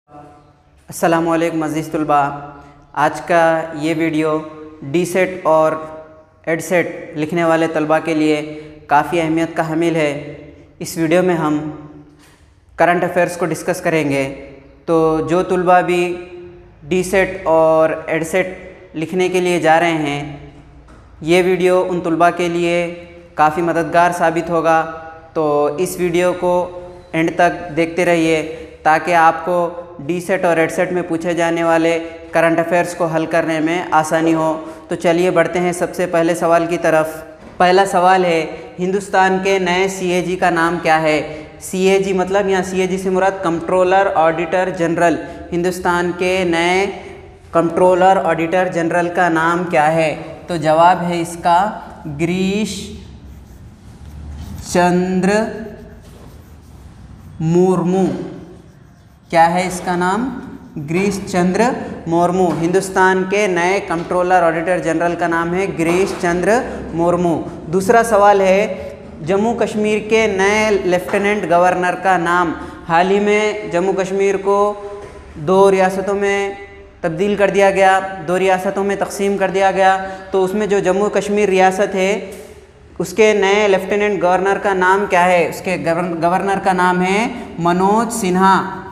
अस्सलामुअलैकुम अज़ीज़ तलबा। आज का ये वीडियो डी-सेट और एड-सेट लिखने वाले तलबा के लिए काफ़ी अहमियत का हामिल है। इस वीडियो में हम करंट अफेयर्स को डिस्कस करेंगे। तो जो तलबा भी डी-सेट और एड-सेट लिखने के लिए जा रहे हैं, ये वीडियो उन तलबा के लिए काफ़ी मददगार साबित होगा। तो इस वीडियो को एंड तक देखते रहिए ताकि आपको डी-सेट और एड-सेट में पूछे जाने वाले करंट अफेयर्स को हल करने में आसानी हो। तो चलिए बढ़ते हैं सबसे पहले सवाल की तरफ। पहला सवाल है, हिंदुस्तान के नए सीएजी का नाम क्या है? सीएजी मतलब यहाँ सीएजी से मुराद कंट्रोलर ऑडिटर जनरल। हिंदुस्तान के नए कंट्रोलर ऑडिटर जनरल का नाम क्या है? तो जवाब है इसका गिरीश चंद्र मुर्मू। क्या है इसका नाम? गिरीश चंद्र मुर्मू। हिंदुस्तान के नए कंट्रोलर ऑडिटर जनरल का नाम है गिरीश चंद्र मुर्मू। दूसरा सवाल है, जम्मू कश्मीर के नए लेफ्टिनेंट गवर्नर का नाम। हाल ही में जम्मू कश्मीर को 2 रियासतों में तब्दील कर दिया गया, 2 रियासतों में तकसीम कर दिया गया। तो उसमें जो जम्मू कश्मीर रियासत है उसके नए लेफ्टिनेंट गवर्नर का नाम क्या है? उसके गवर्नर का नाम है मनोज सिन्हा।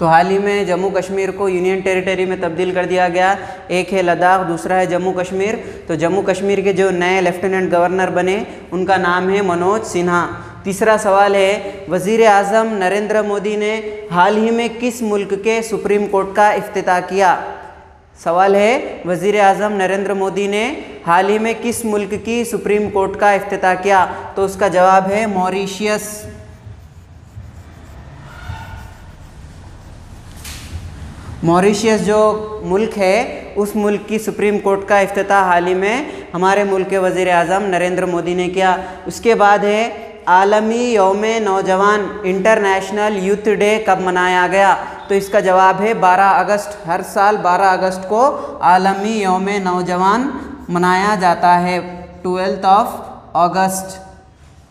तो हाल ही में जम्मू कश्मीर को यूनियन टेरिटरी में तब्दील कर दिया गया। एक है लद्दाख, दूसरा है जम्मू कश्मीर। तो जम्मू कश्मीर के जो नए लेफ्टिनेंट गवर्नर बने उनका नाम है मनोज सिन्हा। तीसरा सवाल है, वज़ीर आज़म नरेंद्र मोदी ने हाल ही में किस मुल्क के सुप्रीम कोर्ट का इफ्तिताह किया? सवाल है, वज़ीर आज़म नरेंद्र मोदी ने हाल ही में किस मुल्क की सुप्रीम कोर्ट का इफ्तिताह किया? तो उसका जवाब है मॉरिशियस। मॉरिशियस जो मुल्क है उस मुल्क की सुप्रीम कोर्ट का इफ्तिताह हाल ही में हमारे मुल्क के वज़ीर आज़म नरेंद्र मोदी ने किया। उसके बाद है, आलमी यौम नौजवान इंटरनेशनल यूथ डे कब मनाया गया? तो इसका जवाब है 12 अगस्त। हर साल 12 अगस्त को आलमी यौम नौजवान मनाया जाता है, 12 अगस्त।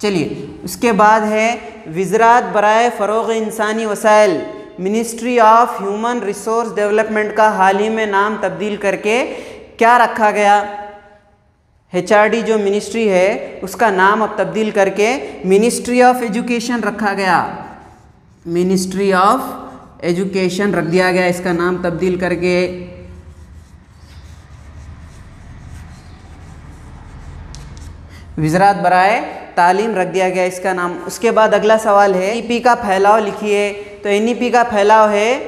चलिए, उसके बाद है, वज़ारत बराए फ़रोग़ इंसानी वसाइल ministry of human resource development का हाल ही में नाम तब्दील करके क्या रखा गया? HRD जो मिनिस्ट्री है उसका नाम अब तब्दील करके मिनिस्ट्री ऑफ एजुकेशन रखा गया। मिनिस्ट्री ऑफ एजुकेशन रख दिया गया, इसका नाम तब्दील करके। वज़ारत बराए तालीम रख दिया गया इसका नाम। उसके बाद अगला सवाल है, NEP का फैलाव लिखिए। तो NEP का फैलाव है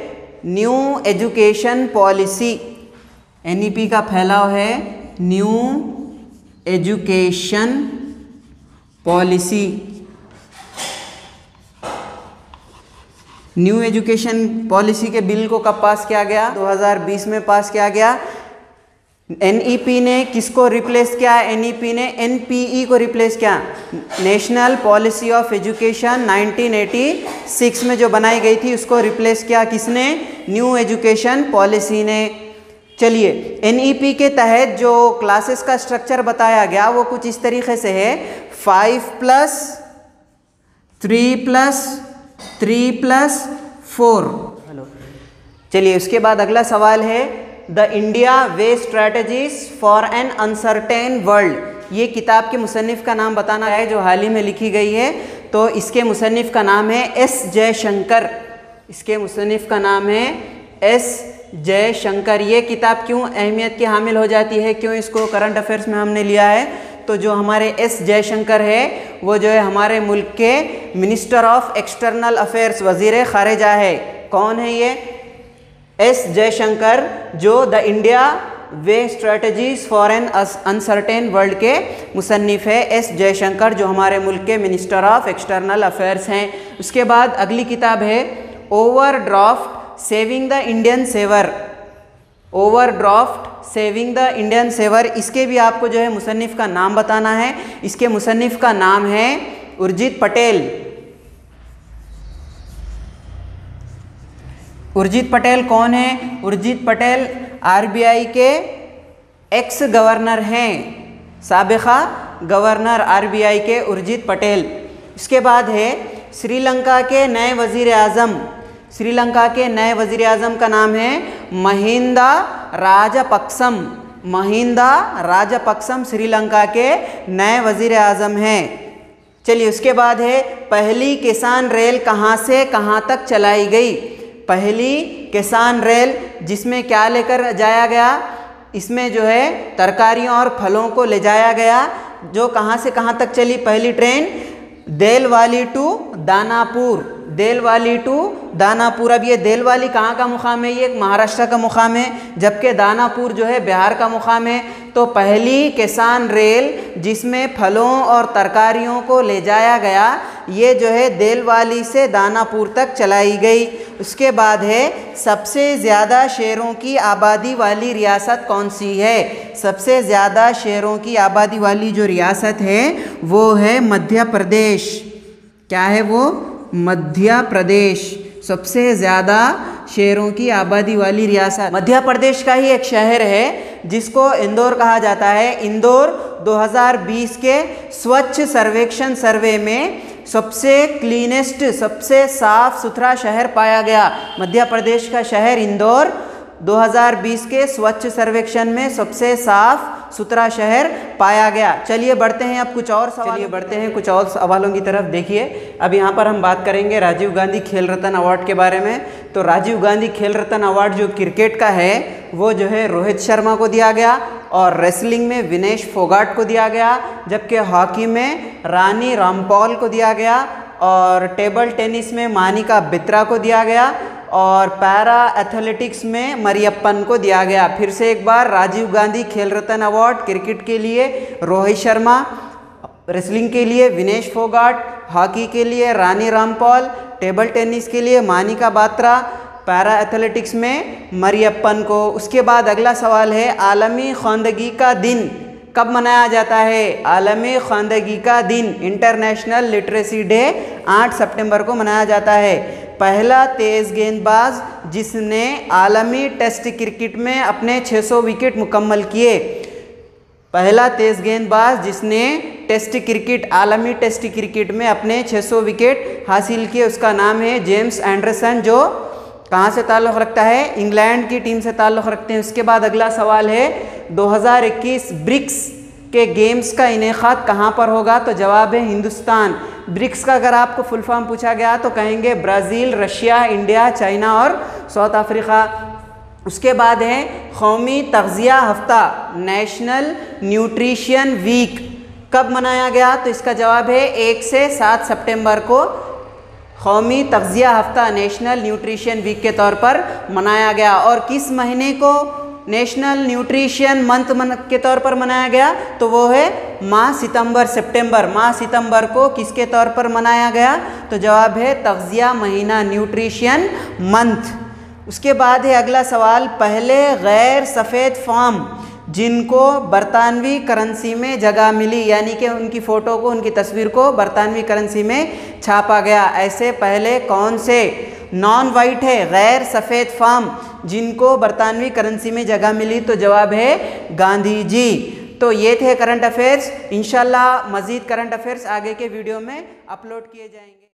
न्यू एजुकेशन पॉलिसी। NEP का फैलाव है new education policy. New education policy के बिल को कब पास किया गया? 2020 में पास किया गया। NEP ने किसको रिप्लेस किया? NEP ने NPE को रिप्लेस किया, नेशनल पॉलिसी ऑफ एजुकेशन 1986 में जो बनाई गई थी उसको रिप्लेस किया किसने? न्यू एजुकेशन पॉलिसी ने। चलिए, NEP के तहत जो क्लासेस का स्ट्रक्चर बताया गया वो कुछ इस तरीके से है, 5+3+3+4। चलिए, उसके बाद अगला सवाल है, the India way strategies for an uncertain world. ये किताब के मुसन्निफ का नाम बताना है जो हाल ही में लिखी गई है। तो इसके मुसन्निफ का नाम है S जयशंकर। इसके मुसन्निफ का नाम है S जयशंकर। ये किताब क्यों अहमियत की हामिल हो जाती है, क्यों इसको करंट अफेयर्स में हमने लिया है? तो जो हमारे S जयशंकर है वो जो है हमारे मुल्क के मिनिस्टर ऑफ एक्सटर्नल अफेयर्स, वज़ीर ख़ारिजा है। कौन है ये? S जयशंकर, जो the India way strategies for an uncertain world के मुसन्निफ है। S जयशंकर जो हमारे मुल्क के मिनिस्टर ऑफ एक्सटर्नल अफेयर्स हैं। उसके बाद अगली किताब है overdraft saving the Indian saver. Overdraft saving the Indian saver, इसके भी आपको जो है मुसन्निफ का नाम बताना है। इसके मुसन्निफ का नाम है उर्जित पटेल। उर्जित पटेल कौन है? उर्जित पटेल RBI के एक्स गवर्नर हैं, साबिका गवर्नर RBI के उर्जित पटेल। इसके बाद है श्रीलंका के नए वज़ीर आज़म। श्रीलंका के नए वज़ीर आज़म का नाम है महिंदा राजपक्सम। महिंदा राजपक्सम श्रीलंका के नए वज़ीर आज़म हैं। चलिए उसके बाद है पहली किसान रेल कहाँ से कहाँ तक चलाई गई। पहली किसान रेल जिसमें क्या लेकर जाया गया, इसमें जो है तरकारियों और फलों को ले जाया गया, जो कहाँ से कहाँ तक चली पहली train, Delwali to Danapur. Delwali to Danapur. अब ये देलवाली कहाँ का मुकाम है, ये एक महाराष्ट्र का मुकाम है, जबकि दानापुर जो है बिहार का मुकाम है। तो पहली किसान रेल जिसमें फलों और तरकारियों को ले जाया गया, ये जो है देलवाली से दानापुर तक चलाई गई। उसके बाद है सबसे ज़्यादा शेरों की आबादी वाली रियासत कौन सी है। सबसे ज़्यादा शेरों की आबादी वाली जो रियासत है वो है मध्य प्रदेश। क्या है वो, मध्य प्रदेश। सबसे ज़्यादा शेरों की आबादी वाली रियासत मध्य प्रदेश का ही एक शहर है जिसको इंदौर कहा जाता है। इंदौर 2020 के स्वच्छ सर्वेक्षण सर्वे में सबसे क्लीनेस्ट, सबसे साफ सुथरा शहर पाया गया। मध्य प्रदेश का शहर इंदौर 2020 के स्वच्छ सर्वेक्षण में सबसे साफ सुथरा शहर पाया गया। चलिए बढ़ते हैं अब कुछ और सवालों की तरफ। देखिए अब यहाँ पर हम बात करेंगे राजीव गांधी खेल रत्न अवार्ड के बारे में। तो राजीव गांधी खेल रत्न अवार्ड जो क्रिकेट का है वो जो है रोहित शर्मा को दिया गया, और रेसलिंग में विनेश फोगाट को दिया गया, जबकि हॉकी में रानी रामपॉल को दिया गया, और टेबल टेनिस में मानिका बित्रा को दिया गया, और पैरा एथलेटिक्स में मरियप्पन को दिया गया। फिर से एक बार, राजीव गांधी खेल रत्न अवार्ड क्रिकेट के लिए रोहित शर्मा, रेसलिंग के लिए विनेश फोगाट, हॉकी के लिए रानी रामपॉल, टेबल टेनिस के लिए मानिका बात्रा, पैरा एथलेटिक्स में मरियप्पन को। उसके बाद अगला सवाल है आलमी ख्वानदगी का दिन कब मनाया जाता है। आलमी ख्वानदगी का दिन, इंटरनेशनल लिटरेसी डे 8 सितंबर को मनाया जाता है। पहला तेज़ गेंदबाज जिसने आलमी टेस्ट क्रिकेट में अपने 600 विकेट मुकम्मल किए। पहला तेज़ गेंदबाज जिसने आलमी टेस्ट क्रिकेट में अपने 600 विकेट हासिल किए, उसका नाम है जेम्स एंडरसन, जो कहाँ से ताल्लुक़ रखता है, इंग्लैंड की टीम से ताल्लुक़ रखते हैं। उसके बाद अगला सवाल है 2021 ब्रिक्स के गेम्स का इनेकाद कहाँ पर होगा। तो जवाब है हिंदुस्तान। ब्रिक्स का अगर आपको फुल फॉर्म पूछा गया तो कहेंगे ब्राज़ील, रशिया, इंडिया, चाइना और साउथ अफ्रीका। उसके बाद है कौमी तग़ज़िया हफ्ता, नेशनल न्यूट्रिशन वीक कब मनाया गया। तो इसका जवाब है 1 से 7 सितंबर को कौमी तग़ज़िया हफ्ता नेशनल न्यूट्रिशन वीक के तौर पर मनाया गया। और किस महीने को नेशनल न्यूट्रिशन मंथ के तौर पर मनाया गया, तो वो है माह सितंबर। माह सितंबर को किसके तौर पर मनाया गया, तो जवाब है तग़ज़िया महीना, न्यूट्रिशन मंथ। उसके बाद है अगला सवाल, पहले गैर सफ़ेद फॉर्म जिनको बरतानवी करेंसी में जगह मिली, यानी कि उनकी फ़ोटो को, उनकी तस्वीर को बरतानवी करेंसी में छापा गया, ऐसे पहले कौन से नॉन वाइट है गैर सफ़ेद फॉर्म जिनको बरतानवी करेंसी में जगह मिली। तो जवाब है गांधी जी। तो ये थे करंट अफेयर्स। इंशाल्लाह मज़ीद करंट अफेयर्स आगे के वीडियो में अपलोड किए जाएंगे।